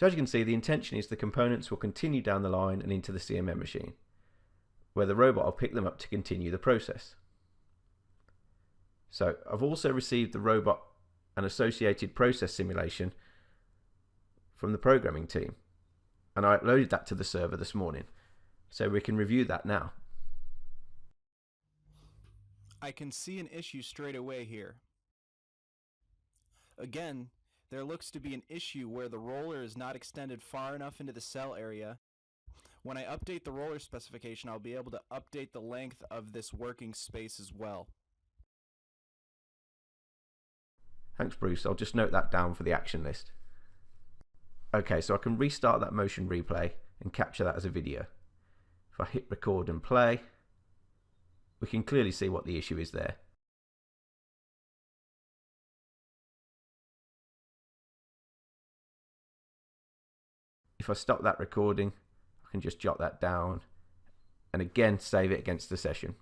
So as you can see, the intention is the components will continue down the line and into the CMM machine, where the robot will pick them up to continue the process. So I've also received the robot and associated process simulation from the programming team, and I uploaded that to the server this morning, so we can review that now. I can see an issue straight away here. Again, there looks to be an issue where the roller is not extended far enough into the cell area. When I update the roller specification, I'll be able to update the length of this working space as well. Thanks, Bruce. I'll just note that down for the action list. Okay, so I can restart that motion replay and capture that as a video. If I hit record and play, we can clearly see what the issue is there. If I stop that recording, I can just jot that down and again save it against the session.